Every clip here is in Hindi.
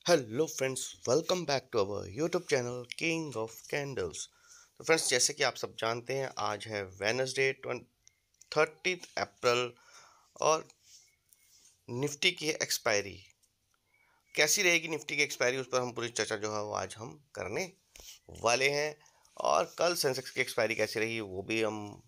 Hello friends, welcome back to our YouTube channel king of candles. तो फ्रेंड्स, जैसे कि आप सब जानते हैं, आज है वेनसडे 30 अप्रैल और निफ्टी की एक्सपायरी कैसी रहेगी। निफ्टी की एक्सपायरी, उस पर हम पूरी चर्चा जो है वो आज हम करने वाले हैं। और कल सेंसेक्स की एक्सपायरी कैसी रही वो भी हम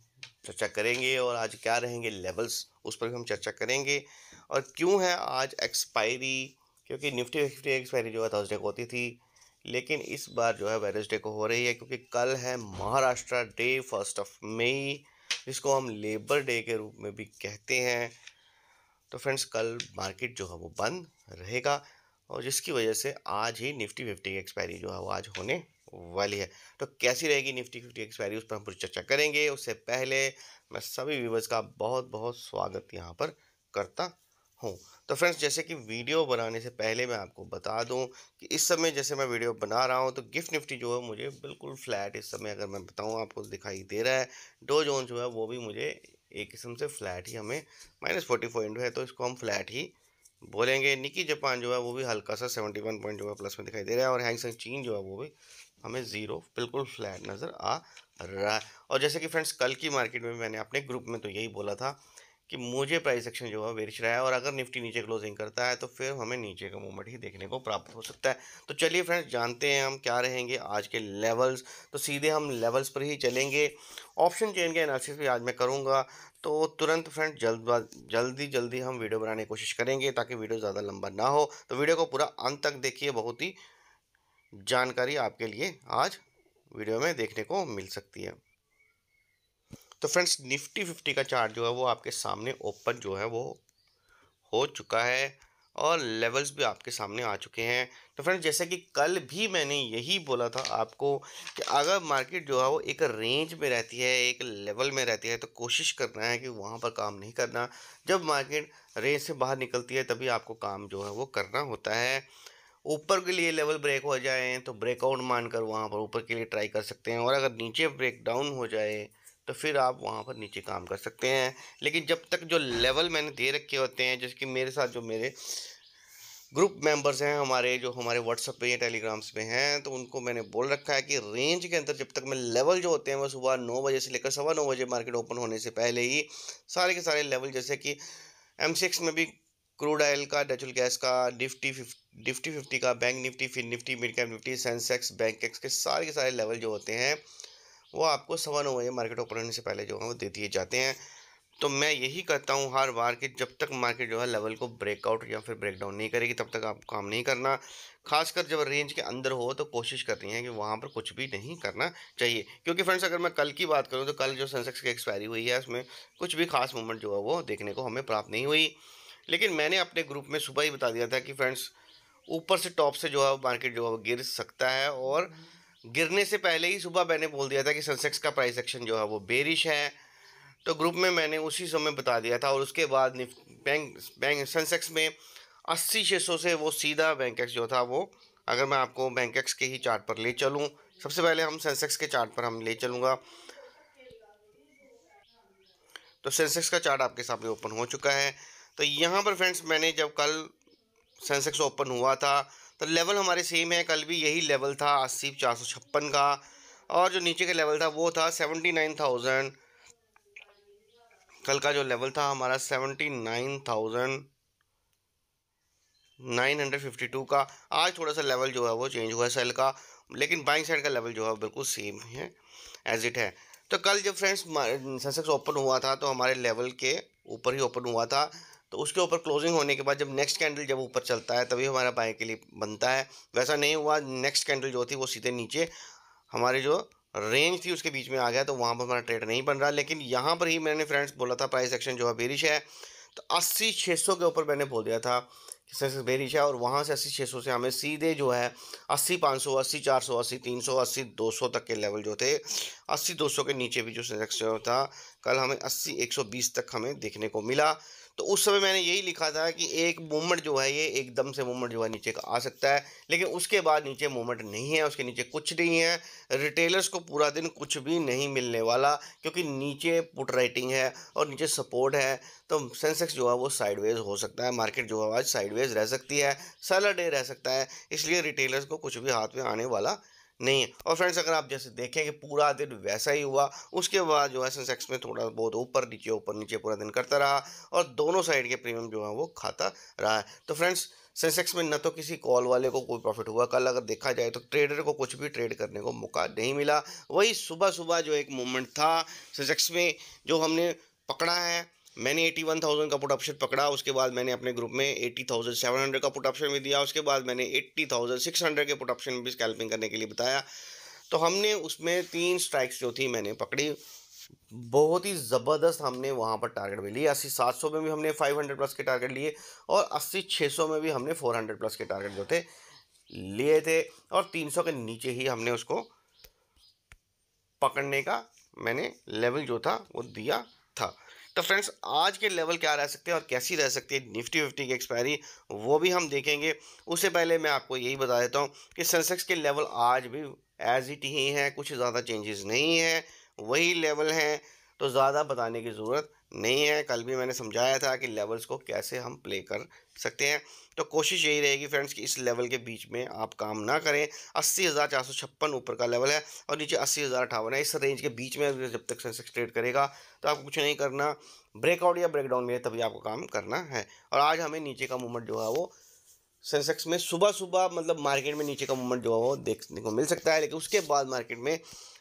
चर्चा करेंगे, और आज क्या रहेंगे लेवल्स उस पर भी हम चर्चा करेंगे। और क्यों है आज एक्सपायरी, क्योंकि निफ्टी फिफ्टी एक्सपायरी जो है थर्सडे को होती थी, लेकिन इस बार जो है वेडनेसडे को हो रही है, क्योंकि कल है महाराष्ट्र डे 1 मई, जिसको हम लेबर डे के रूप में भी कहते हैं। तो फ्रेंड्स, कल मार्केट जो है वो बंद रहेगा, और जिसकी वजह से आज ही निफ्टी फिफ्टी की एक्सपायरी जो है वो आज होने वाली है। तो कैसी रहेगी निफ्टी फिफ्टी एक्सपायरी, उस पर हम पूरी चर्चा करेंगे। उससे पहले मैं सभी व्यूवर्स का बहुत बहुत स्वागत यहाँ पर करता हूँ। तो फ्रेंड्स, जैसे कि वीडियो बनाने से पहले मैं आपको बता दूं कि इस समय जैसे मैं वीडियो बना रहा हूं तो गिफ्ट निफ्टी जो है मुझे बिल्कुल फ्लैट इस समय अगर मैं बताऊं आपको दिखाई दे रहा है। डो जोन्स जो है वो भी मुझे एक किस्म से फ्लैट ही हमें -44 है, तो इसको हम फ्लैट ही बोलेंगे। निकी जापान जो है वो भी हल्का सा 71 पॉइंट जो है प्लस में दिखाई दे रहा है, और हैंग सेंग चीन जो है वो भी हमें ज़ीरो बिल्कुल फ्लैट नज़र आ रहा है। और जैसे कि फ्रेंड्स, कल की मार्केट में मैंने अपने ग्रुप में तो यही बोला था कि मुझे प्राइस एक्शन जो है बेरिश रहा है, और अगर निफ्टी नीचे क्लोजिंग करता है तो फिर हमें नीचे का मूवमेंट ही देखने को प्राप्त हो सकता है। तो चलिए फ्रेंड्स, जानते हैं हम क्या रहेंगे आज के लेवल्स। तो सीधे हम लेवल्स पर ही चलेंगे। ऑप्शन चेन के एनालिसिस भी आज मैं करूंगा, तो तुरंत फ्रेंड जल्दी हम वीडियो बनाने की कोशिश करेंगे ताकि वीडियो ज़्यादा लंबा ना हो। तो वीडियो को पूरा अंत तक देखिए, बहुत ही जानकारी आपके लिए आज वीडियो में देखने को मिल सकती है। तो फ्रेंड्स, निफ्टी फिफ्टी का चार्ट जो है वो आपके सामने ओपन जो है वो हो चुका है, और लेवल्स भी आपके सामने आ चुके हैं। तो फ्रेंड्स, जैसे कि कल भी मैंने यही बोला था आपको कि अगर मार्केट जो है वो एक रेंज में रहती है, एक लेवल में रहती है, तो कोशिश करना है कि वहाँ पर काम नहीं करना। जब मार्केट रेंज से बाहर निकलती है तभी आपको काम जो है वो करना होता है। ऊपर के लिए लेवल ब्रेक हो जाए तो ब्रेकआउट मानकर वहाँ पर ऊपर के लिए ट्राई कर सकते हैं, और अगर नीचे ब्रेक डाउन हो जाए तो फिर आप वहाँ पर नीचे काम कर सकते हैं। लेकिन जब तक जो लेवल मैंने दे रखे होते हैं, जैसे कि मेरे साथ जो मेरे ग्रुप मेंबर्स हैं, जो हमारे व्हाट्सएप पे या टेलीग्राम्स पे हैं, तो उनको मैंने बोल रखा है कि रेंज के अंदर जब तक मैं लेवल जो होते हैं वो सुबह 9 बजे से लेकर 9:15 बजे मार्केट ओपन होने से पहले ही सारे के सारे लेवल, जैसे कि M6 में भी क्रूड ऑयल का, नेचुरल गैस का, निफ्टी फिफ्टी का, Bank Nifty, Fin Nifty, mid cap Nifty, Sensex, Bankex के सारे लेवल जो होते हैं वो आपको 9:15 बजे मार्केट ओपन होने से पहले जो है वो दे दिए जाते हैं। तो मैं यही करता हूँ हर बार कि जब तक मार्केट जो है लेवल को ब्रेकआउट या फिर ब्रेकडाउन नहीं करेगी तब तक आपको काम नहीं करना। खासकर जब रेंज के अंदर हो तो कोशिश करनी है कि वहाँ पर कुछ भी नहीं करना चाहिए। क्योंकि फ्रेंड्स, अगर मैं कल की बात करूँ तो कल जो सेंसेक्स की एक्सपायरी हुई है उसमें कुछ भी खास मूवमेंट जो है वो देखने को हमें प्राप्त नहीं हुई। लेकिन मैंने अपने ग्रुप में सुबह ही बता दिया था कि फ्रेंड्स, ऊपर से टॉप से जो है मार्केट जो है वो गिर सकता है, और गिरने से पहले ही सुबह मैंने बोल दिया था कि सेंसेक्स का प्राइस एक्शन जो है वो बेरिश है। तो ग्रुप में मैंने उसी समय बता दिया था, और उसके बाद बैंक बैंक सेंसेक्स में 80-600 से वो सीधा बैंक एक्स जो था वो, अगर मैं आपको बैंक एक्स के ही चार्ट पर ले चलूँ, सबसे पहले हम सेंसेक्स के चार्ट पर हम ले चलूँगा। तो सेंसेक्स का चार्ट आपके सामने ओपन हो चुका है। तो यहाँ पर फ्रेंड्स, मैंने जब कल सेंसेक्स ओपन हुआ था तो लेवल हमारे सेम है, कल भी यही लेवल था 80,456 का, और जो नीचे का लेवल था वो था 79,000। कल का जो लेवल था हमारा 79,952 का। आज थोड़ा सा लेवल जो है वो चेंज हुआ है सेल का, लेकिन बाइंग साइड का लेवल जो है बिल्कुल सेम है, एज इट है। तो कल जब फ्रेंड्स सेंसेक्स ओपन हुआ था तो हमारे लेवल के ऊपर ही ओपन हुआ था, तो उसके ऊपर क्लोजिंग होने के बाद जब नेक्स्ट कैंडल जब ऊपर चलता है तभी हमारा बाय के लिए बनता है। वैसा नहीं हुआ, नेक्स्ट कैंडल जो थी वो सीधे नीचे हमारे जो रेंज थी उसके बीच में आ गया, तो वहाँ पर हमारा ट्रेड नहीं बन रहा। लेकिन यहाँ पर ही मैंने फ्रेंड्स बोला था प्राइस एक्शन जो है बेरिश है, तो 80-600 के ऊपर मैंने बोल दिया था कि सेंसेक्स बेरिश है, और वहाँ से 80-600 से हमें सीधे जो है 80-500, 80-400, 80-300, 80-200 तक के लेवल जो थे, 80-200 के नीचे भी जो सेंसेक्स जो था कल हमें 80-120 तक हमें देखने को मिला। तो उस समय मैंने यही लिखा था कि एक मूवमेंट जो है ये एकदम से मूवमेंट जो है नीचे का आ सकता है, लेकिन उसके बाद नीचे मूवमेंट नहीं है, उसके नीचे कुछ नहीं है। रिटेलर्स को पूरा दिन कुछ भी नहीं मिलने वाला, क्योंकि नीचे पुट राइटिंग है और नीचे सपोर्ट है। तो सेंसेक्स जो है वो साइडवेज हो सकता है, मार्केट जो है आज साइडवेज रह सकती है, सेलर डे रह सकता है, इसलिए रिटेलर्स को कुछ भी हाथ में आने वाला नहीं है। और फ्रेंड्स अगर आप जैसे देखें कि पूरा दिन वैसा ही हुआ, उसके बाद जो है सेंसेक्स में थोड़ा बहुत ऊपर नीचे पूरा दिन करता रहा और दोनों साइड के प्रीमियम जो है वो खाता रहा है। तो फ्रेंड्स सेंसेक्स में न तो किसी कॉल वाले को कोई प्रॉफिट हुआ, कल अगर देखा जाए तो ट्रेडर को कुछ भी ट्रेड करने को मौका नहीं मिला। वही सुबह सुबह जो एक मोमेंट था सेंसेक्स में जो हमने पकड़ा है, मैंने 81,000 का पुट ऑप्शन पकड़ा, उसके बाद मैंने अपने ग्रुप में 80,700 का पुट ऑप्शन भी दिया, उसके बाद मैंने 80,600 के पुट ऑप्शन में भी स्कैल्पिंग करने के लिए बताया। तो हमने उसमें 3 स्ट्राइक्स जो थी मैंने पकड़ी, बहुत ही ज़बरदस्त हमने वहाँ पर टारगेट भी लिए। 80-700 में भी हमने 500 प्लस के टारगेट लिए और 80-600 में भी हमने 400 प्लस के टारगेट जो थे लिए थे, और 300 के नीचे ही हमने उसको पकड़ने का मैंने लेवल जो था वो दिया था। तो फ्रेंड्स आज के लेवल क्या रह सकते हैं और कैसी रह सकती है निफ्टी 50 की एक्सपायरी, वो भी हम देखेंगे। उससे पहले मैं आपको यही बता देता हूँ कि सेंसेक्स के लेवल आज भी एज इट ही हैं, कुछ ज़्यादा चेंजेस नहीं है, वही लेवल हैं। तो ज़्यादा बताने की ज़रूरत नहीं है, कल भी मैंने समझाया था कि लेवल्स को कैसे हम प्ले कर सकते हैं। तो कोशिश यही रहेगी फ्रेंड्स कि इस लेवल के बीच में आप काम ना करें। 80,456 ऊपर का लेवल है और नीचे 80,058 है। इस रेंज के बीच में जब तक सेंसेक्स ट्रेड करेगा तो आपको कुछ नहीं करना, ब्रेकआउट या ब्रेकडाउन में तभी आपको काम करना है। और आज हमें नीचे का मूवमेंट जो है वो सेंसेक्स में सुबह सुबह मतलब मार्केट में नीचे का मूवमेंट जो है वो देखने को मिल सकता है, लेकिन उसके बाद मार्केट में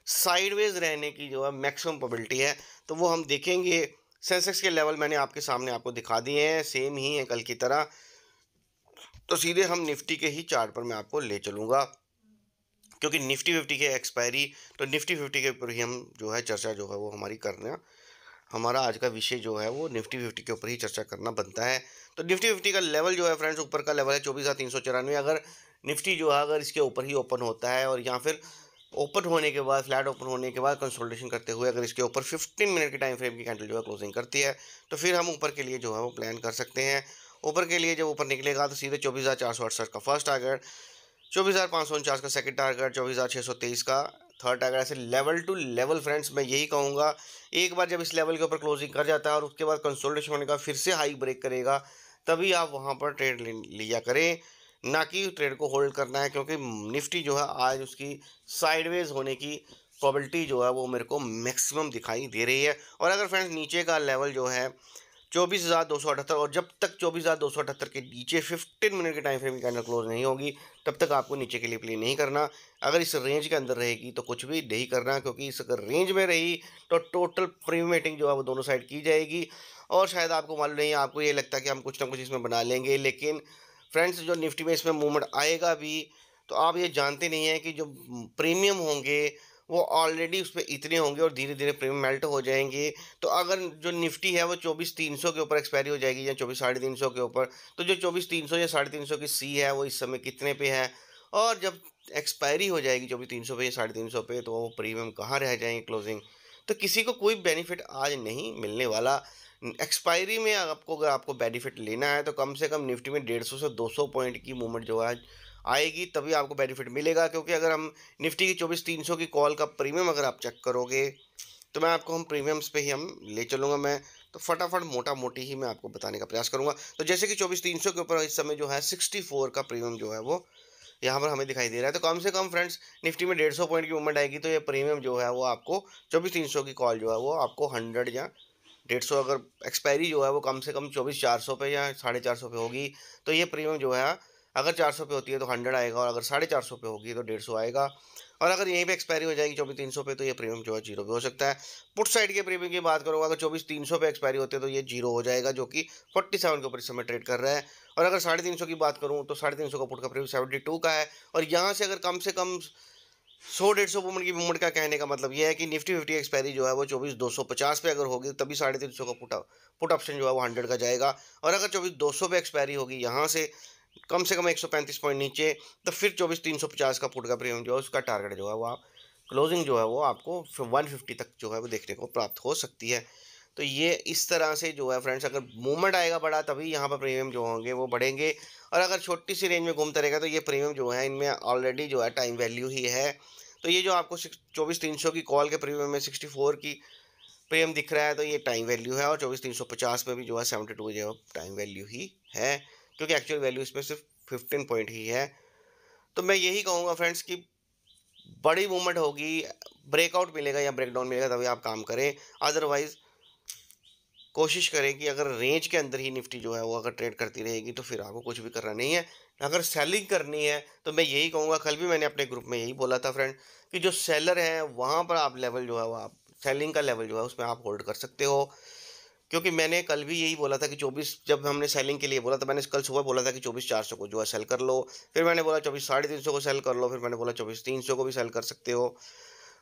साइडवेज रहने की जो है मैक्सिमम प्रोबेबिलिटी है। तो वो हम देखेंगे। सेंसेक्स के लेवल मैंने आपके सामने आपको दिखा दिए हैं, सेम ही है कल की तरह। तो सीधे हम निफ्टी के ही चार्ट पर मैं आपको ले चलूँगा, क्योंकि निफ्टी 50 के एक्सपायरी, तो निफ्टी 50 के ऊपर ही हम जो है चर्चा जो है वो हमारी करना, हमारा आज का विषय जो है वो निफ्टी 50 के ऊपर ही चर्चा करना बनता है। तो निफ्टी 50 का लेवल जो है फ्रेंड्स ऊपर का लेवल है 24,394। अगर निफ्टी जो है अगर इसके ऊपर ही ओपन होता है और या फिर ओपन होने के बाद फ्लैट ओपन होने के बाद कंसोलिडेशन करते हुए अगर इसके ऊपर 15 मिनट की टाइम फ्रेम की कैंडल जो है क्लोजिंग करती है, तो फिर हम ऊपर के लिए जो है वो प्लान कर सकते हैं। ऊपर के लिए जब ऊपर निकलेगा तो सीधे 24,468 का फर्स्ट टारगेट, 24,549 का सेकंड टारगेट, 24,623 का थर्ड टारगेट। ऐसे लेवल टू लेवल फ्रेंड्स मैं यही कहूँगा, एक बार जब इस लेवल के ऊपर क्लोजिंग कर जाता है और उसके बाद कंसोलिडेशन होने का फिर से हाई ब्रेक करेगा, तभी आप वहाँ पर ट्रेड लिया करें, ना कि ट्रेड को होल्ड करना है। क्योंकि निफ्टी जो है आज उसकी साइडवेज होने की प्रोबेबिलिटी जो है वो मेरे को मैक्सिमम दिखाई दे रही है। और अगर फ्रेंड्स नीचे का लेवल जो है 24,278, और जब तक 24,278 के नीचे 15 मिनट के टाइम फ्रेम की कैंडल क्लोज नहीं होगी तब तक आपको नीचे के लिए प्ले नहीं करना। अगर इस रेंज के अंदर रहेगी तो कुछ भी नहीं करना, क्योंकि इस अगर रेंज में रही तो टोटल प्रीमियम रेटिंग जो है वो दोनों साइड की जाएगी। और शायद आपको मालूम नहीं है, आपको ये लगता है कि हम कुछ ना कुछ इसमें बना लेंगे, लेकिन फ्रेंड्स जो निफ्टी में इसमें मूवमेंट आएगा भी, तो आप ये जानते नहीं हैं कि जो प्रीमियम होंगे वो ऑलरेडी उस पर इतने होंगे और धीरे धीरे प्रीमियम मेल्ट हो जाएंगे। तो अगर जो निफ्टी है वो 24,300 के ऊपर एक्सपायरी हो जाएगी या 24,350 के ऊपर, तो जो 24,300 या 350 की सी है वो इस समय कितने पे है, और जब एक्सपायरी हो जाएगी 24,300 पे या 350 पे, तो वो प्रीमियम कहाँ रह जाएंगे क्लोजिंग। तो किसी को कोई बेनिफिट आज नहीं मिलने वाला। एक्सपायरी में आपको अगर आपको बेनिफिट लेना है तो कम से कम निफ्टी में 150 से 200 पॉइंट की मूवमेंट जो है आएगी, तभी आपको बेनिफिट मिलेगा। क्योंकि अगर हम निफ्टी की 24,300 की कॉल का प्रीमियम अगर आप चेक करोगे तो मैं आपको हम प्रीमियम्स पे ही हम ले चलूँगा। मैं तो फटाफट मोटा मोटी ही मैं आपको बताने का प्रयास करूँगा। तो जैसे कि 24,300 के ऊपर इस समय जो है 64 का प्रीमियम जो है वो यहाँ पर हमें दिखाई दे रहा है। तो कम से कम फ्रेंड्स निफ्टी में 150 पॉइंट की मूवमेंट आएगी तो ये प्रीमियम जो है वो आपको 24,300 की कॉल जो है वो आपको 100 या 150, अगर एक्सपायरी जो है वो कम से कम 24,400 पे या 450 पे होगी तो ये प्रीमियम जो है अगर 400 पे होती है तो 100 आएगा, और अगर 450 पे होगी तो 150 आएगा। और अगर यहीं पे एक्सपायरी हो जाएगी 24,300 पे तो ये प्रीमियम जो है जीरो भी हो सकता है। पुट साइड के प्रीमियम की बात करूँगा, अगर 24,300 पे एक्सपायरी होती है तो ये जीरो हो जाएगा, जो कि 47 के ऊपर इस समय ट्रेड कर रहा है। और अगर 350 की बात करूँ तो 350 का पुट का प्रीमियम 72 का है। और यहाँ से अगर कम से कम 100-150 मूवमेंट का कहने का मतलब ये है कि निफ्टी 50 एक्सपायरी जो है वो 24,250 पे अगर होगी तभी 350 का पुट ऑप्शन जो है वो 100 का जाएगा। और अगर 24,200 पे एक्सपायरी होगी यहाँ से कम 135 पॉइंट नीचे, तो फिर 24,350 का पुट का प्रीमियम जो है उसका टारगेट जो है वो आप क्लोजिंग जो है वो आपको 150 तक जो है वो देखने को प्राप्त हो सकती है। तो ये इस तरह से जो है फ्रेंड्स, अगर मूवमेंट आएगा बड़ा तभी यहाँ पर प्रीमियम जो होंगे वो बढ़ेंगे, और अगर छोटी सी रेंज में घूमता रहेगा तो ये प्रीमियम जो है इनमें ऑलरेडी जो है टाइम वैल्यू ही है। तो ये जो आपको 24,300 की कॉल के प्रीमियम में 64 की प्रीमियम दिख रहा है, तो ये टाइम वैल्यू है, और 24,350 में भी जो है 72 जो टाइम वैल्यू ही है, क्योंकि एक्चुअल वैल्यू इसमें सिर्फ 15 पॉइंट ही है। तो मैं यही कहूँगा फ्रेंड्स कि बड़ी मूवमेंट होगी, ब्रेकआउट मिलेगा या ब्रेकडाउन मिलेगा तभी आप काम करें, अदरवाइज कोशिश करें कि अगर रेंज के अंदर ही निफ्टी जो है वो अगर ट्रेड करती रहेगी तो फिर आपको कुछ भी करना नहीं है। अगर सेलिंग करनी है तो मैं यही कहूँगा, कल भी मैंने अपने ग्रुप में यही बोला था फ्रेंड, कि जो सेलर हैं वहाँ पर आप लेवल जो है वो आप सेलिंग का लेवल जो है उसमें आप होल्ड कर सकते हो। क्योंकि मैंने कल भी यही बोला था कि 24, जब हमने सेलिंग के लिए बोला था, मैंने कल सुबह बोला था कि 24,400 को जो है सेल कर लो, फिर मैंने बोला 24,350 को सेल कर लो, फिर मैंने बोला 24,300 को भी सेल कर सकते हो।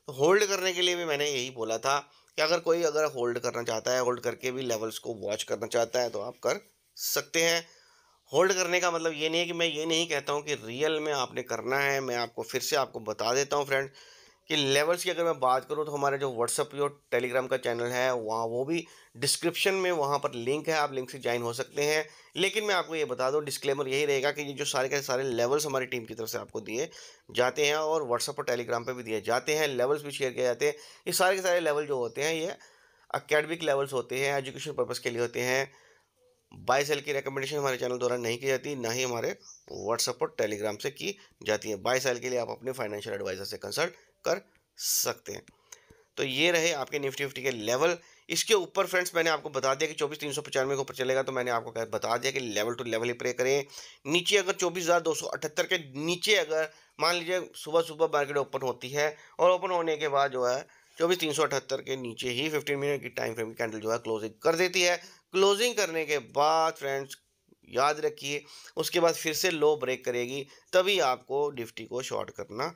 तो होल्ड करने के लिए भी मैंने यही बोला था कि अगर कोई अगर होल्ड करना चाहता है, होल्ड करके भी लेवल्स को वॉच करना चाहता है तो आप कर सकते हैं। होल्ड करने का मतलब ये नहीं है कि मैं ये नहीं कहता हूँ कि रियल में आपने करना है। मैं आपको फिर से आपको बता देता हूँ फ्रेंड कि लेवल्स की अगर मैं बात करूँ तो हमारे जो व्हाट्सअप और टेलीग्राम का चैनल है वहाँ वो भी डिस्क्रिप्शन में वहाँ पर लिंक है, आप लिंक से ज्वाइन हो सकते हैं। लेकिन मैं आपको ये बता दूँ, डिस्क्लेमर यही रहेगा कि ये जो सारे के सारे लेवल्स हमारी टीम की तरफ से आपको दिए जाते हैं और व्हाट्सअप और टेलीग्राम पे भी दिए जाते हैं, लेवल्स भी शेयर किए जाते हैं। ये सारे के सारे लेवल जो होते हैं ये अकेडमिक लेवल्स होते हैं, एजुकेशन पर्पज़ के लिए होते हैं। बाय सेल की रिकमेंडेशन हमारे चैनल द्वारा नहीं की जाती, ना ही हमारे व्हाट्सएप और टेलीग्राम से की जाती है। बाय सेल के लिए आप अपने फाइनेंशियल एडवाइजर से कंसल्ट कर सकते हैं। तो ये रहे आपके निफ्टी फिफ्टी के लेवल। इसके ऊपर फ्रेंड्स मैंने आपको बता दिया कि 24,395 के ऊपर चलेगा, तो मैंने आपको बता दिया कि लेवल टू लेवल ही प्रे करें। नीचे अगर 24,278 के नीचे अगर मान लीजिए सुबह सुबह मार्केट ओपन होती है और ओपन होने के बाद जो है 24,378 के नीचे ही 15 मिनट की टाइम फ्रेम की कैंडल जो है क्लोजिंग कर देती है। क्लोजिंग करने के बाद फ्रेंड्स याद रखिए उसके बाद फिर से लो ब्रेक करेगी, तभी आपको निफ्टी को शॉर्ट करना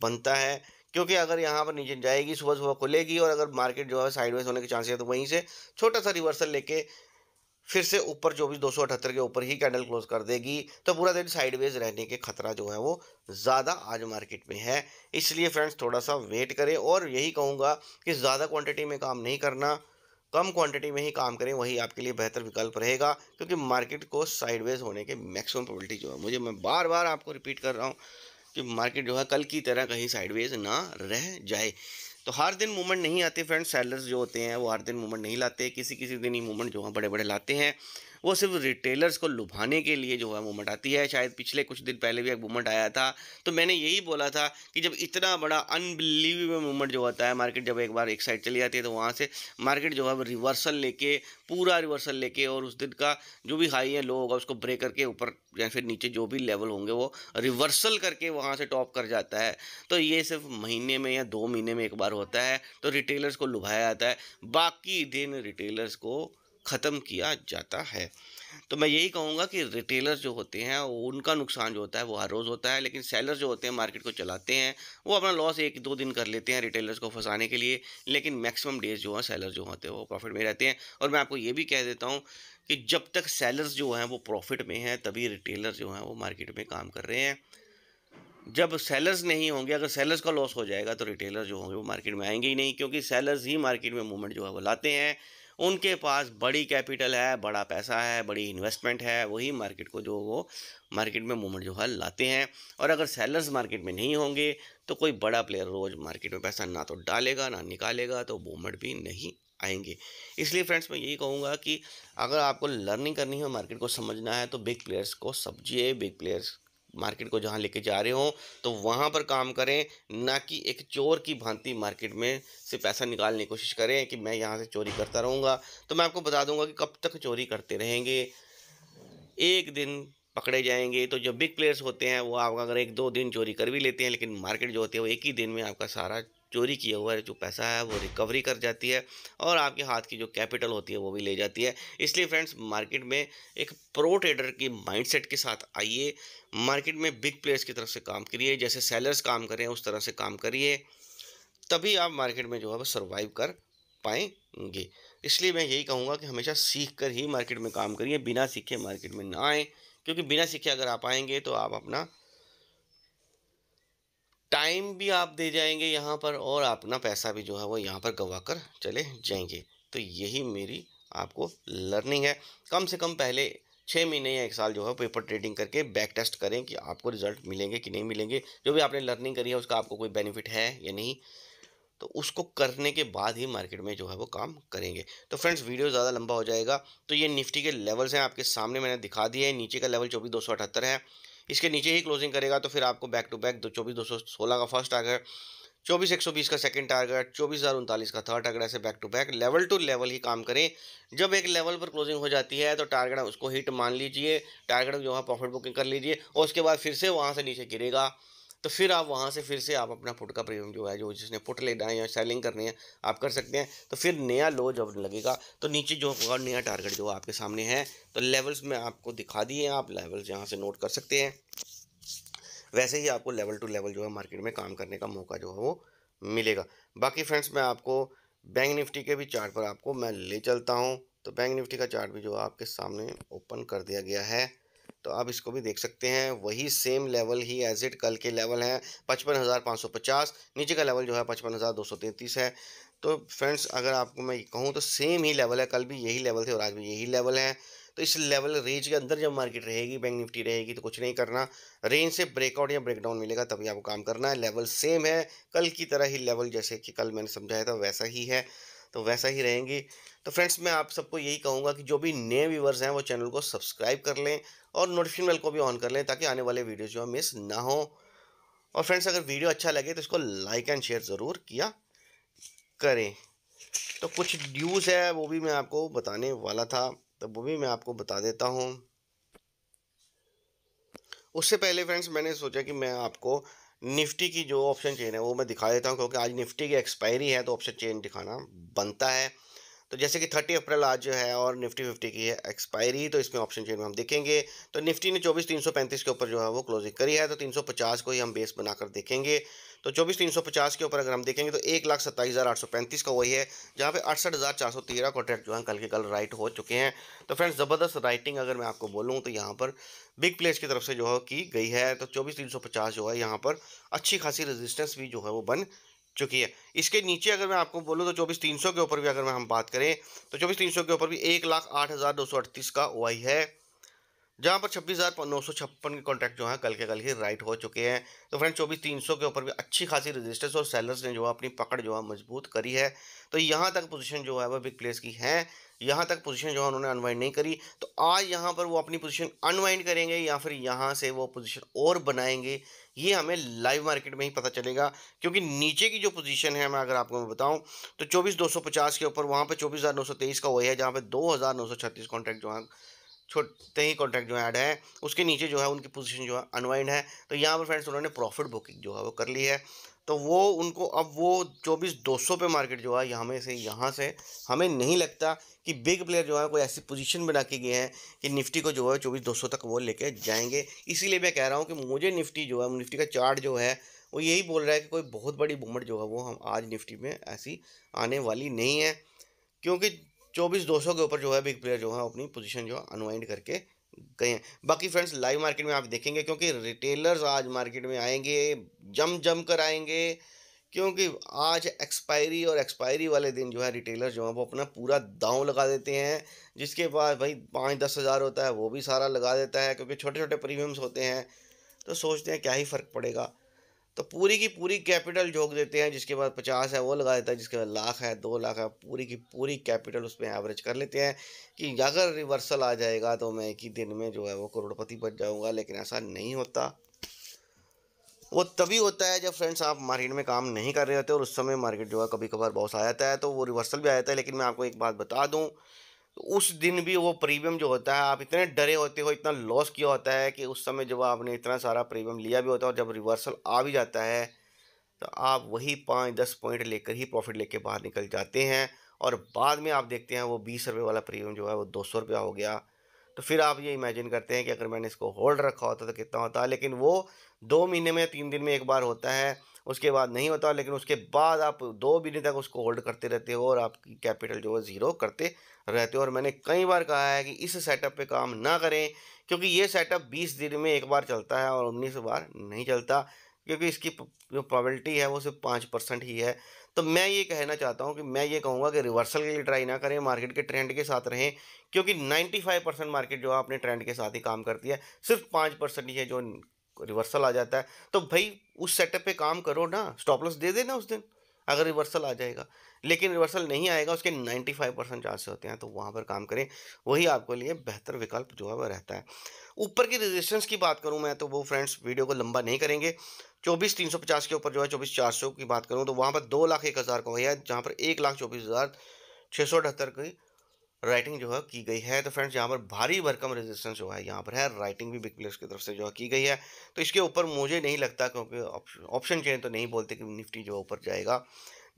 बनता है। क्योंकि अगर यहाँ पर नीचे जाएगी, सुबह सुबह खुलेगी और अगर मार्केट जो है साइडवेज होने के चांसेस है तो वहीं से छोटा सा रिवर्सल लेके फिर से ऊपर 24,278 के ऊपर ही कैंडल क्लोज कर देगी, तो पूरा दिन साइडवेज रहने के खतरा जो है वो ज़्यादा आज मार्केट में है। इसलिए फ्रेंड्स थोड़ा सा वेट करें, और यही कहूँगा कि ज़्यादा क्वांटिटी में काम नहीं करना, कम क्वांटिटी में ही काम करें, वही आपके लिए बेहतर विकल्प रहेगा। क्योंकि मार्केट को साइडवेज होने के मैक्सिमम प्रोबेबिलिटी जो है, मैं बार बार आपको रिपीट कर रहा हूँ कि मार्केट जो है कल की तरह कहीं साइडवेज ना रह जाए। तो हर दिन मूवमेंट नहीं आते फ्रेंड्स, सेलर्स जो होते हैं वो हर दिन मूवमेंट नहीं लाते, किसी किसी दिन ही मूवमेंट जो है बड़े बड़े लाते हैं। वो सिर्फ रिटेलर्स को लुभाने के लिए जो है मूवमेंट आती है। शायद पिछले कुछ दिन पहले भी एक मूवमेंट आया था, तो मैंने यही बोला था कि जब इतना बड़ा अनबिलीवेबल मूवमेंट जो होता है, मार्केट जब एक बार एक साइड चली जाती है तो वहाँ से मार्केट जो है रिवर्सल लेके, पूरा रिवर्सल लेके, और उस दिन का जो भी हाई है लो होगा उसको ब्रेक करके ऊपर या फिर नीचे जो भी लेवल होंगे वो रिवर्सल करके वहाँ से टॉप कर जाता है। तो ये सिर्फ महीने में या 2 महीने में एक बार होता है, तो रिटेलर्स को लुभाया जाता है, बाकी दिन रिटेलर्स को ख़त्म किया जाता है। तो मैं यही कहूँगा कि रिटेलर्स जो होते हैं उनका नुकसान जो होता है वो हर रोज़ होता है, लेकिन सेलर्स जो होते हैं मार्केट को चलाते हैं वो अपना लॉस 1-2 दिन कर लेते हैं रिटेलर्स को फंसाने के लिए, लेकिन मैक्सिमम डेज जो है सेलर्स जो होते हैं वो प्रॉफिट में रहते हैं। और मैं आपको ये भी कह देता हूँ कि जब तक सेलर्स जो हैं वो प्रॉफिट में हैं तभी रिटेलर्स जो हैं वो मार्केट में काम कर रहे हैं। जब सेलर्स नहीं होंगे, अगर सेलर्स का लॉस हो जाएगा तो रिटेलर जो होंगे वो मार्केट में आएंगे ही नहीं, क्योंकि सेलर्स ही मार्केट में मूवमेंट जो है वो लाते हैं। उनके पास बड़ी कैपिटल है, बड़ा पैसा है, बड़ी इन्वेस्टमेंट है, वही मार्केट को जो वो मार्केट में मूवमेंट जो है लाते हैं। और अगर सेलर्स मार्केट में नहीं होंगे तो कोई बड़ा प्लेयर रोज़ मार्केट में पैसा ना तो डालेगा ना निकालेगा, तो मूवमेंट भी नहीं आएंगे। इसलिए फ्रेंड्स मैं यही कहूँगा कि अगर आपको लर्निंग करनी है, मार्केट को समझना है, तो बिग प्लेयर्स को समझिए, बिग प्लेयर्स मार्केट को जहाँ लेके जा रहे हो तो वहाँ पर काम करें, ना कि एक चोर की भांति मार्केट में से पैसा निकालने की कोशिश करें कि मैं यहाँ से चोरी करता रहूँगा। तो मैं आपको बता दूंगा कि कब तक चोरी करते रहेंगे, एक दिन पकड़े जाएंगे। तो जो बिग प्लेयर्स होते हैं वो आप अगर 1-2 दिन चोरी कर भी लेते हैं, लेकिन मार्केट जो होती है वो एक ही दिन में आपका सारा चोरी किया हुआ जो पैसा है वो रिकवरी कर जाती है, और आपके हाथ की जो कैपिटल होती है वो भी ले जाती है। इसलिए फ्रेंड्स मार्केट में एक प्रो ट्रेडर की माइंडसेट के साथ आइए, मार्केट में बिग प्लेयर्स की तरफ से काम करिए, जैसे सेलर्स काम करें उस तरह से काम करिए, तभी आप मार्केट में जो है वो सर्वाइव कर पाएंगे। इसलिए मैं यही कहूँगा कि हमेशा सीख कर ही मार्केट में काम करिए, बिना सीखे मार्केट में ना आए, क्योंकि बिना सीखे अगर आप आएंगे तो आप अपना टाइम भी आप दे जाएंगे यहाँ पर, और अपना पैसा भी जो है वो यहाँ पर गवा कर चले जाएंगे। तो यही मेरी आपको लर्निंग है। कम से कम पहले 6 महीने या 1 साल जो है पेपर ट्रेडिंग करके बैक टेस्ट करें कि आपको रिजल्ट मिलेंगे कि नहीं मिलेंगे। जो भी आपने लर्निंग करी है उसका आपको कोई बेनिफिट है या नहीं, तो उसको करने के बाद ही मार्केट में जो है वो काम करेंगे। तो फ्रेंड्स वीडियो ज़्यादा लंबा हो जाएगा। तो ये निफ्टी के लेवल्स हैं आपके सामने मैंने दिखा दिए हैं। नीचे का लेवल 24,278 है, इसके नीचे ही क्लोजिंग करेगा तो फिर आपको बैक टू बैक 24,216 का फर्स्ट टारगेट, 24,120 का सेकंड टारगेट, 24,039 का थर्ड टारगेट, ऐसे back to back level to level ही काम करें। जब एक लेवल पर क्लोजिंग हो जाती है तो टारगेट उसको हिट मान लीजिए, टारगेट जो है प्रॉफिट बुकिंग कर लीजिए और उसके बाद फिर से वहाँ से नीचे गिरेगा तो फिर आप वहाँ से फिर से आप अपना पुट का प्रीमियम जो है, जो जिसने पुट लेना है या सेलिंग करनी है आप कर सकते हैं। तो फिर नया लो जब लगेगा तो नीचे जो होगा नया टारगेट जो आपके सामने है, तो लेवल्स में आपको दिखा दिए हैं, आप लेवल्स यहाँ से नोट कर सकते हैं। वैसे ही आपको लेवल टू लेवल जो है मार्केट में काम करने का मौका जो है वो मिलेगा। बाकी फ्रेंड्स मैं आपको बैंक निफ्टी के भी चार्ट पर आपको मैं ले चलता हूँ। तो बैंक निफ्टी का चार्ट भी जो आपके सामने ओपन कर दिया गया है, तो आप इसको भी देख सकते हैं। वही सेम लेवल ही एज इट कल के लेवल हैं 55,550, नीचे का लेवल जो है 55,233 है। तो फ्रेंड्स अगर आपको मैं कहूँ तो सेम ही लेवल है, कल भी यही लेवल थे और आज भी यही लेवल है। तो इस लेवल रेंज के अंदर जब मार्केट रहेगी, बैंक निफ्टी रहेगी, तो कुछ नहीं करना, रेंज से ब्रेकआउट या ब्रेकडाउन मिलेगा तभी आपको काम करना है। लेवल सेम है, कल की तरह ही लेवल जैसे कि कल मैंने समझाया था वैसा ही है, तो वैसा ही रहेंगी। तो फ्रेंड्स मैं आप सबको यही कहूँगा कि जो भी नए व्यूवर्स हैं वो चैनल को सब्सक्राइब कर लें और नोटिफिकेशन बेल को भी ऑन कर लें ताकि आने वाले वीडियोज़ जो है मिस ना हो। और फ्रेंड्स अगर वीडियो अच्छा लगे तो इसको लाइक एंड शेयर ज़रूर किया करें। तो कुछ न्यूज़ है वो भी मैं आपको बताने वाला था, तो वो भी मैं आपको बता देता हूँ। उससे पहले फ्रेंड्स मैंने सोचा कि मैं आपको निफ्टी की जो ऑप्शन चेन है वो मैं दिखा देता हूँ, क्योंकि आज निफ्टी की एक्सपायरी है तो ऑप्शन चेन दिखाना बनता है। तो जैसे कि 30 अप्रैल आज जो है और निफ्टी 50 की है एक्सपायरी, तो इसमें ऑप्शन चेन में हम देखेंगे तो निफ्टी ने 24,335 के ऊपर जो है वो क्लोजिंग करी है, तो 350 को ही हम बेस बनाकर देखेंगे। तो 24,350 के ऊपर अगर हम देखेंगे तो 1,27,835 का वही है, जहाँ पे 68,413 कॉन्ट्रैक्ट जो है कल के कल राइट हो चुके हैं। तो फ्रेंड्स ज़बरदस्त राइटिंग अगर मैं आपको बोलूँ तो यहाँ पर बिग प्लेयर्स की तरफ से जो है की गई है। तो 24,350 जो है यहाँ पर अच्छी खासी रेजिस्टेंस भी जो है वो बन चुकी है। इसके नीचे अगर मैं आपको बोलूँ तो 24,300 के ऊपर भी अगर मैं हम बात करें तो 24,300 के ऊपर भी 1,08,238 का ओआई है, जहाँ पर 26,956 के कॉन्ट्रैक्ट जो है कल के कल ही राइट हो चुके हैं। तो फ्रेंड 24,300 के ऊपर भी अच्छी खासी रेजिस्टेंस और सेलर्स ने जो है अपनी पकड़ जो है मजबूत करी है। तो यहाँ तक पोजीशन जो है वह बिग प्लेयर्स की है, यहाँ तक पोजीशन जो है उन्होंने अनवाइंड नहीं करी। तो आज यहाँ पर वो अपनी पोजीशन अनवाइंड करेंगे या फिर यहाँ से वो पोजीशन और बनाएंगे, ये हमें लाइव मार्केट में ही पता चलेगा। क्योंकि नीचे की जो पोजीशन है मैं अगर आपको मैं बताऊं तो 24,250 के ऊपर वहाँ पे 24,923 का वही है, जहाँ पे 2,936 कॉन्ट्रैक्ट जो है छोटे ही कॉन्ट्रैक्ट जो ऐड है, उसके नीचे जो है उनकी पोजीशन जो है अनवाइंड है। तो यहाँ पर फ्रेंड्स उन्होंने प्रॉफिट बुकिंग जो है वो कर ली है। तो वो उनको अब वो 24,200 पे मार्केट जो है यहाँ से हमें नहीं लगता कि बिग प्लेयर जो है कोई ऐसी पोजीशन बना के गए हैं कि निफ्टी को जो है 24,200 तक वो लेके जाएंगे। इसीलिए मैं कह रहा हूँ कि मुझे निफ्टी जो है, निफ्टी का चार्ट जो है वो यही बोल रहा है कि कोई बहुत बड़ी मूवमेंट जो है वो हम आज निफ्टी में ऐसी आने वाली नहीं है, क्योंकि 24,200 के ऊपर जो है बिग प्लेयर जो है अपनी पोजीशन जो है अनवाइंड करके गए हैं। बाकी फ्रेंड्स लाइव मार्केट में आप देखेंगे क्योंकि रिटेलर्स आज मार्केट में आएंगे, जम कर आएंगे, क्योंकि आज एक्सपायरी और एक्सपायरी वाले दिन जो है रिटेलर जो है वो अपना पूरा दांव लगा देते हैं। जिसके बाद भाई 5-10 हज़ार होता है वो भी सारा लगा देता है, क्योंकि छोटे छोटे प्रीमियम्स होते हैं। तो सोचते हैं क्या ही फ़र्क पड़ेगा, तो पूरी की पूरी कैपिटल झोंक देते हैं। जिसके बाद 50 है वो लगा देता है, जिसके बाद लाख है 2 लाख है, पूरी की पूरी कैपिटल उस पर एवरेज कर लेते हैं कि अगर रिवर्सल आ जाएगा तो मैं एक ही दिन में जो है वो करोड़पति बन जाऊंगा। लेकिन ऐसा नहीं होता। वो तभी होता है जब फ्रेंड्स आप मार्केट में काम नहीं कर रहे होते और उस समय मार्केट जो है कभी कभार बहुत आ जाता है, तो वो रिवर्सल भी आ जाता है। लेकिन मैं आपको एक बात बता दूं, तो उस दिन भी वो प्रीमियम जो होता है आप इतने डरे होते हो, इतना लॉस किया होता है कि उस समय जब आपने इतना सारा प्रीमियम लिया भी होता है और जब रिवर्सल आ भी जाता है तो आप वही 5-10 पॉइंट लेकर ही प्रॉफिट लेके बाहर निकल जाते हैं। और बाद में आप देखते हैं वो 20 रुपये वाला प्रीमियम जो है वो 200 रुपया हो गया। तो फिर आप ये इमेजिन करते हैं कि अगर मैंने इसको होल्ड रखा होता तो कितना होता। लेकिन वो 2 महीने में 3 दिन में एक बार होता है, उसके बाद नहीं होता। लेकिन उसके बाद आप 2 महीने तक उसको होल्ड करते रहते हो और आपकी कैपिटल जो है ज़ीरो करते रहते हो। और मैंने कई बार कहा है कि इस सेटअप पे काम ना करें, क्योंकि ये सेटअप 20 दिन में एक बार चलता है और 19 बार नहीं चलता। क्योंकि इसकी जो प्रोबेबिलिटी है वो सिर्फ 5% ही है। तो मैं ये कहना चाहता हूँ कि मैं ये कहूँगा कि रिवर्सल के लिए ट्राई ना करें, मार्केट के ट्रेंड के साथ रहें, क्योंकि 95% मार्केट जो है अपने ट्रेंड के साथ ही काम करती है। सिर्फ 5% ही है जो रिवर्सल आ जाता है। तो भाई उस सेटअप पे काम करो ना, स्टॉप लॉस दे देना उस दिन अगर रिवर्सल आ जाएगा। लेकिन रिवर्सल नहीं आएगा, उसके 95% चांसेस होते हैं, तो वहाँ पर काम करें। वही आपके लिए बेहतर विकल्प जो है वो रहता है। ऊपर की रेजिस्टेंस की बात करूं मैं, तो वो फ्रेंड्स वीडियो को लंबा नहीं करेंगे। 24,350 के ऊपर जो है 24,400 की बात करूं, तो वहां पर 2,01,000 का है, जहां पर 1,24,678 की राइटिंग जो है की गई है। तो फ्रेंड्स यहाँ पर भारी भरकम रेजिस्टेंस जो है यहाँ पर है, राइटिंग भी बिग प्लेयर्स की तरफ से जो है की गई है। तो इसके ऊपर मुझे नहीं लगता, क्योंकि ऑप्शन चेन तो नहीं बोलते कि निफ्टी जो है ऊपर जाएगा।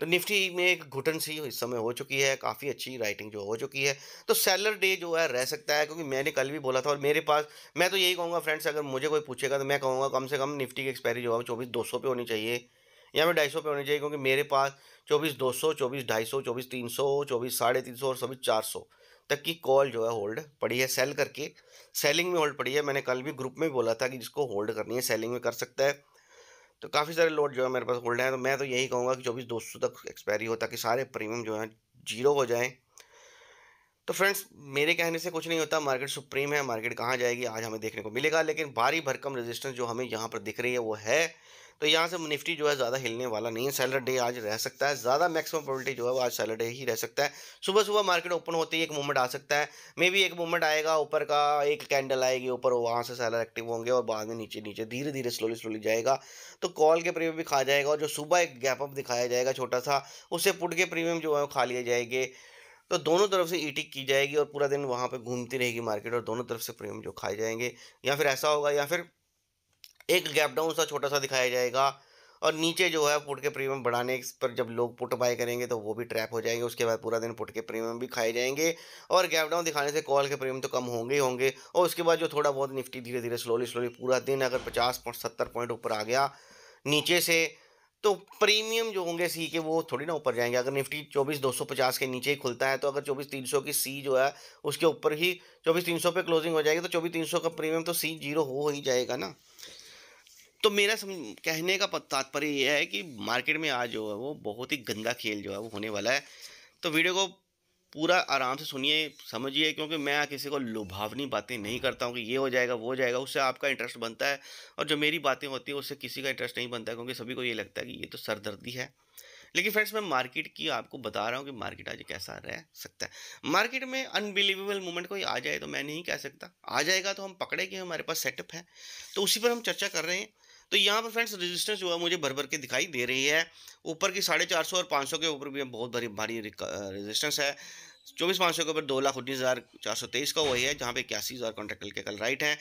तो निफ्टी में एक घुटन सी इस समय हो चुकी है, काफ़ी अच्छी राइटिंग जो हो चुकी है। तो सेलर डे जो है रह सकता है, क्योंकि मैंने कल भी बोला था, और मेरे पास, मैं तो यही कहूँगा फ्रेंड्स, अगर मुझे कोई पूछेगा तो मैं कहूँगा कम से कम निफ्टी की एक्सपायरी जो है 24,200 पे होनी चाहिए, या फिर 250 पे होनी चाहिए। क्योंकि मेरे पास 24,200, 24,250, 24,300, 24,350 और 24,400 तक की कॉल जो है होल्ड पड़ी है, सेल करके सेलिंग में होल्ड पड़ी है। मैंने कल भी ग्रुप में बोला था कि जिसको होल्ड करनी है सेलिंग में कर सकता है। तो काफ़ी सारे लोड जो है मेरे पास होल्ड हैं। तो मैं तो यही कहूँगा कि 24,200 तक एक्सपायरी हो, ताकि सारे प्रीमियम जो हैं जीरो हो जाएं। तो फ्रेंड्स मेरे कहने से कुछ नहीं होता, मार्केट सुप्रीम है, मार्केट कहाँ जाएगी आज हमें देखने को मिलेगा। लेकिन भारी भरकम रेजिस्टेंस जो हमें यहाँ पर दिख रही है वो है। तो यहाँ से निफ्टी जो है ज़्यादा हिलने वाला नहीं है। सेलर डे आज रह सकता है, ज़्यादा मैक्सिमम प्रोबेबिलिटी जो है वो आज सेलर डे ही रह सकता है। सुबह सुबह मार्केट ओपन होते ही एक मूवमेंट आ सकता है, मे बी एक मूवमेंट आएगा ऊपर का, एक कैंडल आएगी ऊपर, वहाँ से सेलर एक्टिव होंगे और बाद में नीचे नीचे धीरे धीरे स्लोली स्लोली जाएगा। तो कॉल के प्रीमियम भी खा जाएगा, और जो सुबह एक गैप अप दिखाया जाएगा छोटा सा, उससे पुट के प्रीमियम जो है वो खा लिए जाएंगे। तो दोनों तरफ से ईटिंग की जाएगी और पूरा दिन वहाँ पे घूमती रहेगी मार्केट, और दोनों तरफ से प्रीमियम जो खाए जाएंगे। या फिर ऐसा होगा, या फिर एक गैप डाउन सा छोटा सा दिखाया जाएगा, और नीचे जो है पुट के प्रीमियम बढ़ाने पर जब लोग पुट बाय करेंगे तो वो भी ट्रैप हो जाएंगे। उसके बाद पूरा दिन पुट के प्रीमियम भी खाए जाएंगे, और गैप डाउन दिखाने से कॉल के प्रीमियम तो कम होंगे ही होंगे। और उसके बाद जो थोड़ा बहुत निफ्टी धीरे धीरे स्लोली स्लोली पूरा दिन अगर 50-70 पॉइंट ऊपर आ गया नीचे से, तो प्रीमियम जो होंगे सी के वो थोड़ी ना ऊपर जाएंगे। अगर निफ्टी 24,250 के नीचे ही खुलता है, तो अगर 24,300 की सी जो है उसके ऊपर ही 24,300 पे क्लोजिंग हो जाएगी, तो 24,300 का प्रीमियम तो सी जीरो हो ही जाएगा ना। तो मेरा कहने का तात्पर्य ये है कि मार्केट में आज जो है वो बहुत ही गंदा खेल जो है वो होने वाला है। तो वीडियो को पूरा आराम से सुनिए, समझिए, क्योंकि मैं किसी को लुभावनी बातें नहीं करता हूँ कि ये हो जाएगा वो हो जाएगा, उससे आपका इंटरेस्ट बनता है। और जो मेरी बातें होती है उससे किसी का इंटरेस्ट नहीं बनता है, क्योंकि सभी को ये लगता है कि ये तो सरदर्दी है। लेकिन फ्रेंड्स मैं मार्केट की आपको बता रहा हूँ कि मार्केट आज कैसा रह सकता है। मार्केट में अनबिलीवेबल मूवमेंट कोई आ जाए तो मैं नहीं कह सकता, आ जाएगा तो हम पकड़े कि हमारे पास सेटअप है, तो उसी पर हम चर्चा कर रहे हैं। तो यहाँ पर फ्रेंड्स रेजिस्टेंस जो है मुझे भर भर के दिखाई दे रही है। ऊपर की 450 और 500 के ऊपर भी बहुत भारी भारी रेजिस्टेंस है। 24,500 के ऊपर 2,19,423 का वही है, जहाँ पे 81,000 कॉन्ट्रैक्ट कल के कल राइट है।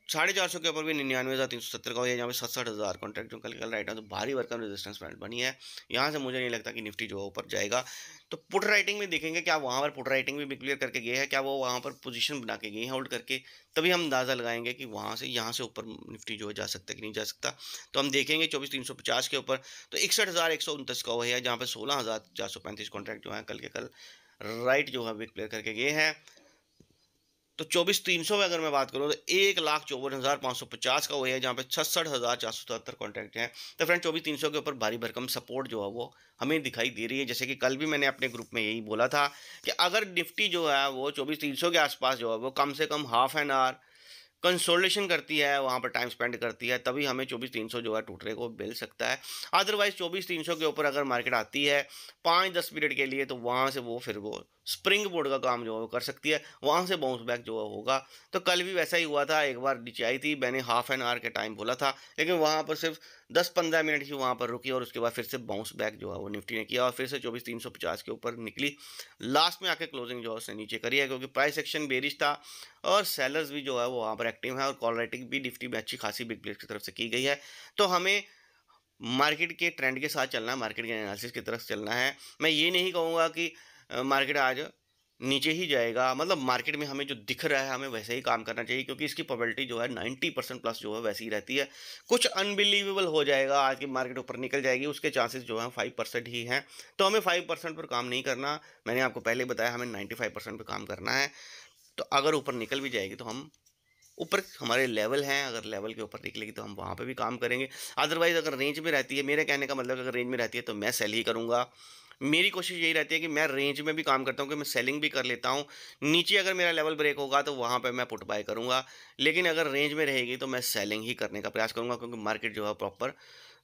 450 के ऊपर भी 99,370 का है, जहाँ पे 67,000 कॉन्ट्रैक्ट जो कल कल राइट है। तो भारी भरकम रेजिस्टेंस पॉइंट बनी है। यहाँ से मुझे नहीं लगता कि निफ्टी जो है ऊपर जाएगा। तो पुट राइटिंग में देखेंगे, क्या वहाँ पर पुट राइटिंग भी क्लियर करके गए हैं, क्या वो वहाँ पर पोजीशन बना के गए हैं होल्ड करके, तभी हम अंदाज़ा लगाएंगे कि वहाँ से यहाँ से ऊपर निफ्टी जो है जा सकता है कि नहीं जा सकता। तो हम देखेंगे 24,350 के ऊपर, तो 61,129 का हुआ है, जहाँ पर 16,435 कॉन्ट्रैक्ट जो है कल के कल राइट जो है क्लियर करके गए हैं। तो 24,300 में अगर मैं बात करूँ तो 1,54,550 का वही है, जहाँ पे 66,477 कॉन्ट्रैक्ट हैं। तो फ्रेंड 24,300 के ऊपर भारी भरकम सपोर्ट जो है वो हमें दिखाई दे रही है। जैसे कि कल भी मैंने अपने ग्रुप में यही बोला था कि अगर निफ्टी जो है वो 24,300 के आसपास जो है वो कम से कम हाफ एन आवर कंसोलिडेशन करती है, वहाँ पर टाइम स्पेंड करती है, तभी हमें 24,300 जो है टूटने को मिल सकता है। अदरवाइज 24,300 के ऊपर अगर मार्केट आती है 5-10 मिनट के लिए, तो वहाँ से वो फिर वो स्प्रिंग बोर्ड का काम जो है वो कर सकती है, वहाँ से बाउंस बैक जो है होगा। तो कल भी वैसा ही हुआ था, एक बार नीचे आई थी, मैंने हाफ एन आवर के टाइम बोला था, लेकिन वहाँ पर सिर्फ 10-15 मिनट ही वहाँ पर रुकी, और उसके बाद फिर से बाउंस बैक जो है वो निफ्टी ने किया, और फिर से 24,350 के ऊपर निकली। लास्ट में आके क्लोजिंग जो है उसने नीचे करी है, क्योंकि प्राइस एक्शन बेरिश था, और सेलर्स भी जो है वो वहाँ पर एक्टिव है, और कॉल राइटिंग भी निफ्टी में अच्छी खासी बिग प्लेयर्स की तरफ से की गई है। तो हमें मार्केट के ट्रेंड के साथ चलना है, मार्केट के एनालिसिस की तरफ चलना है। मैं ये नहीं कहूँगा कि मार्केट आज नीचे ही जाएगा, मतलब मार्केट में हमें जो दिख रहा है हमें वैसे ही काम करना चाहिए, क्योंकि इसकी प्रोबेबिलिटी जो है 90% प्लस जो है वैसी ही रहती है। कुछ अनबिलीवेबल हो जाएगा, आज की मार्केट ऊपर निकल जाएगी, उसके चांसेस जो हैं 5% ही हैं। तो हमें 5% पर काम नहीं करना, मैंने आपको पहले बताया हमें 95% पर काम करना है। तो अगर ऊपर निकल भी जाएगी तो हम ऊपर हमारे लेवल हैं, अगर लेवल के ऊपर निकलेगी तो हम वहाँ पे भी काम करेंगे। अदरवाइज़ अगर रेंज में रहती है, मेरे कहने का मतलब अगर रेंज में रहती है तो मैं सेल ही करूँगा। मेरी कोशिश यही रहती है कि मैं रेंज में भी काम करता हूँ कि मैं सेलिंग भी कर लेता हूँ। नीचे अगर मेरा लेवल ब्रेक होगा तो वहाँ पे मैं पुट बाय करूँगा। लेकिन अगर रेंज में रहेगी तो मैं सेलिंग ही करने का प्रयास करूँगा, क्योंकि मार्केट जो है प्रॉपर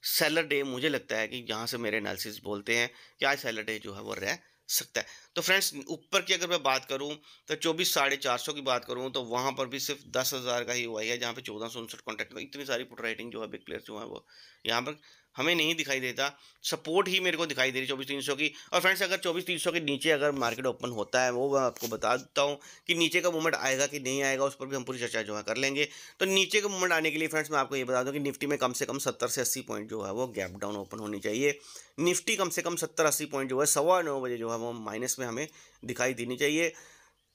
सेलर डे मुझे लगता है कि जहाँ से मेरे एनालिसिस बोलते हैं कि आज सेलर डे जो है वो रह सकता है। तो फ्रेंड्स ऊपर की अगर मैं बात करूँ तो 24 साढ़े 400 की बात करूँ तो वहाँ पर भी सिर्फ 10,000 का ही हुआ है, जहाँ पे 1459 कॉन्टैक्ट में इतनी सारी पुट राइटिंग जो है बिग प्लेयर्स जो है वो यहाँ पर हमें नहीं दिखाई देता। सपोर्ट ही मेरे को दिखाई दे रही 24,300 की। और फ्रेंड्स अगर 24,300 के नीचे अगर मार्केट ओपन होता है, वो मैं आपको बता देता हूँ कि नीचे का मूवमेंट आएगा कि नहीं आएगा, उस पर भी हम पूरी चर्चा जो है कर लेंगे। तो नीचे का मूवमेंट आने के लिए फ्रेंड्स मैं आपको ये बता दूं कि निफ्टी में कम से कम 70 से 80 पॉइंट जो है वो गैप डाउन ओपन होनी चाहिए। निफ्टी कम से कम 70-80 पॉइंट जो है 9:15 बजे जो है वो माइनस में हमें दिखाई देनी चाहिए।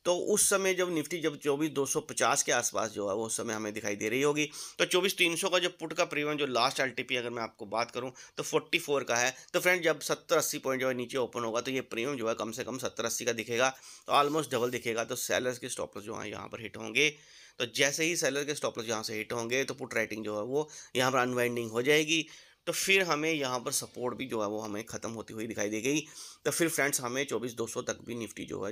तो उस समय जब निफ्टी जब 24,250 के आसपास जो है वो उस समय हमें दिखाई दे रही होगी। तो 24,300 का जो पुट का प्रीमियम जो लास्ट एलटीपी अगर मैं आपको बात करूं तो 44 का है। तो फ्रेंड जब 70-80 पॉइंट जो है नीचे ओपन होगा तो ये प्रीमियम जो है कम से कम 70-80 का दिखेगा, तो ऑलमोस्ट डबल दिखेगा। तो सेलर्स के स्टॉप लॉस जो है यहाँ पर हिट होंगे। तो जैसे ही सेलर के स्टॉप लॉस यहाँ से हिट होंगे तो पुट राइटिंग जो है वो यहाँ पर अनवाइंडिंग हो जाएगी। तो फिर हमें यहाँ पर सपोर्ट भी जो है वो हमें ख़त्म होती हुई दिखाई देगी। तो फिर फ्रेंड्स हमें 24,200 तक भी निफ्टी जो है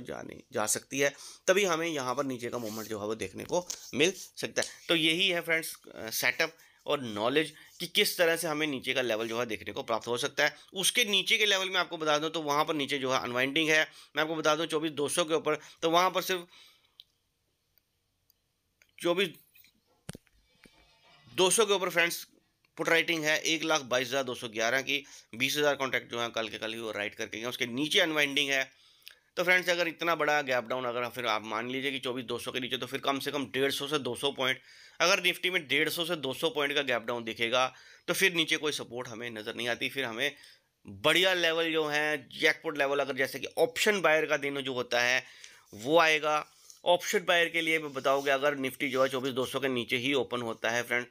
जा सकती है। तभी हमें यहाँ पर नीचे का मूवमेंट जो है वो देखने को मिल सकता है। तो यही है फ्रेंड्स सेटअप और नॉलेज कि किस तरह से हमें नीचे का लेवल जो है देखने को प्राप्त हो सकता है। उसके नीचे के लेवल में आपको बता दूं तो वहाँ पर नीचे जो है अनवाइंडिंग है। मैं आपको बता दूं 24,200 के ऊपर तो वहाँ पर सिर्फ 24,200 के ऊपर फ्रेंड्स पुट राइटिंग है 1,22,211 की। 20,000 कॉन्टैक्ट जो है कल के कल ही वो राइट करके गए। उसके नीचे अनवाइंडिंग है। तो फ्रेंड्स अगर इतना बड़ा गैप डाउन अगर फिर आप मान लीजिए कि 24,200 के नीचे, तो फिर कम से कम 150 से 200 पॉइंट, अगर निफ्टी में 150 से 200 पॉइंट का गैप डाउन दिखेगा तो फिर नीचे कोई सपोर्ट हमें नज़र नहीं आती। फिर हमें बढ़िया लेवल जो है जैकपॉट लेवल, अगर जैसे कि ऑप्शन बायर का दिन जो होता है वो आएगा। ऑप्शन बायर के लिए मैं बताऊँगा, अगर निफ्टी जो है 24,200 के नीचे ही ओपन होता है फ्रेंड,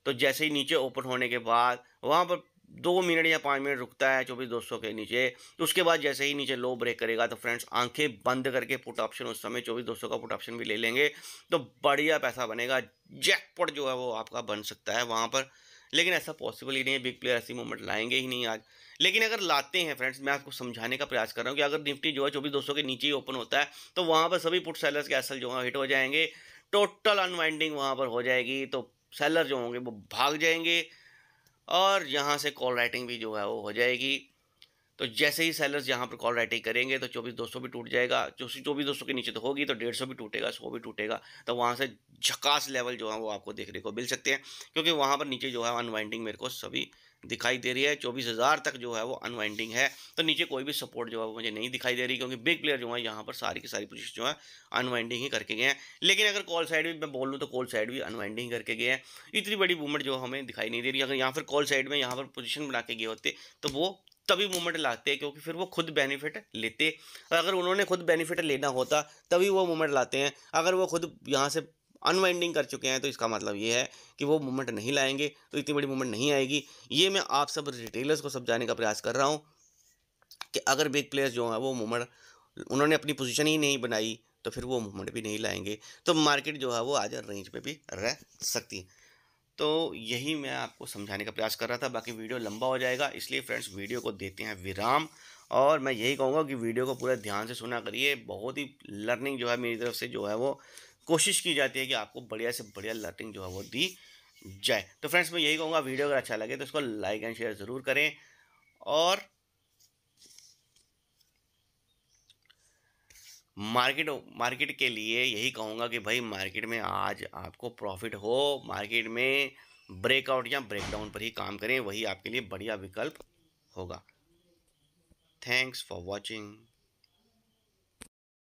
तो जैसे ही नीचे ओपन होने के बाद वहाँ पर 2 मिनट या 5 मिनट रुकता है 24,200 के नीचे, तो उसके बाद जैसे ही नीचे लो ब्रेक करेगा तो फ्रेंड्स आंखें बंद करके पुट ऑप्शन उस समय 24,200 का पुट ऑप्शन भी ले लेंगे, तो बढ़िया पैसा बनेगा। जैकपॉट जो है वो आपका बन सकता है वहाँ पर। लेकिन ऐसा पॉसिबल ही नहीं है, बिग प्लेयर ऐसी मूवमेंट लाएंगे ही नहीं आज। लेकिन अगर लाते हैं फ्रेंड्स, मैं आपको समझाने का प्रयास कर रहा हूँ कि अगर निफ्टी जो है 24,200 के नीचे ही ओपन होता है तो वहाँ पर सभी पुट सेलर्स के एसएल जो है हिट हो जाएंगे। टोटल अनवाइंडिंग वहाँ पर हो जाएगी। तो सेलर जो होंगे वो भाग जाएंगे और यहाँ से कॉल राइटिंग भी जो है वो हो जाएगी। तो जैसे ही सेलर्स यहाँ पर कॉल राइटिंग करेंगे तो 24,200 भी टूट जाएगा। 24,200 के नीचे तो होगी तो 150 भी टूटेगा, 100 भी टूटेगा। तो वहाँ से झकास लेवल जो है वो आपको देखने को मिल सकते हैं, क्योंकि वहाँ पर नीचे जो है अनवाइंडिंग मेरे को सभी दिखाई दे रही है। 24,000 तक जो है वो अनवाइंडिंग है। तो नीचे कोई भी सपोर्ट जो है वो मुझे नहीं दिखाई दे रही, क्योंकि बिग प्लेयर जो है यहाँ पर सारी की सारी पोजीशन जो है अनवाइंडिंग ही करके गए हैं। लेकिन अगर कॉल साइड भी मैं बोल लूँ तो कॉल साइड भी अनवाइंडिंग करके गए हैं। इतनी बड़ी मूवमेंट जो हमें दिखाई नहीं दे रही। अगर यहाँ पर कॉल साइड में यहाँ पर पोजिशन बना के गए होते तो वो तभी मूवमेंट लाते, क्योंकि फिर वो खुद बेनिफिट लेते। अगर उन्होंने खुद बेनिफिट लेना होता तभी वो मूवमेंट लाते हैं। अगर वो खुद यहाँ से अनवाइंडिंग कर चुके हैं तो इसका मतलब ये है कि वो मूवमेंट नहीं लाएंगे, तो इतनी बड़ी मूवमेंट नहीं आएगी। ये मैं आप सब रिटेलर्स को समझाने का प्रयास कर रहा हूँ कि अगर बिग प्लेयर्स जो है वो मूवमेंट उन्होंने अपनी पोजीशन ही नहीं बनाई तो फिर वो मूवमेंट भी नहीं लाएंगे। तो मार्केट जो है वो आज रेंज पे भी रह सकती है। तो यही मैं आपको समझाने का प्रयास कर रहा था। बाकी वीडियो लंबा हो जाएगा, इसलिए फ्रेंड्स वीडियो को देते हैं विराम। और मैं यही कहूँगा कि वीडियो को पूरा ध्यान से सुना करिए। बहुत ही लर्निंग जो है मेरी तरफ से जो है वो कोशिश की जाती है कि आपको बढ़िया से बढ़िया लर्निंग जो है वो दी जाए। तो फ्रेंड्स मैं यही कहूँगा, वीडियो अगर अच्छा लगे तो इसको लाइक एंड शेयर ज़रूर करें। और मार्केट के लिए यही कहूँगा कि भाई मार्केट में आज आपको प्रॉफिट हो, मार्केट में ब्रेकआउट या ब्रेकडाउन पर ही काम करें, वही आपके लिए बढ़िया विकल्प होगा। Thanks for watching.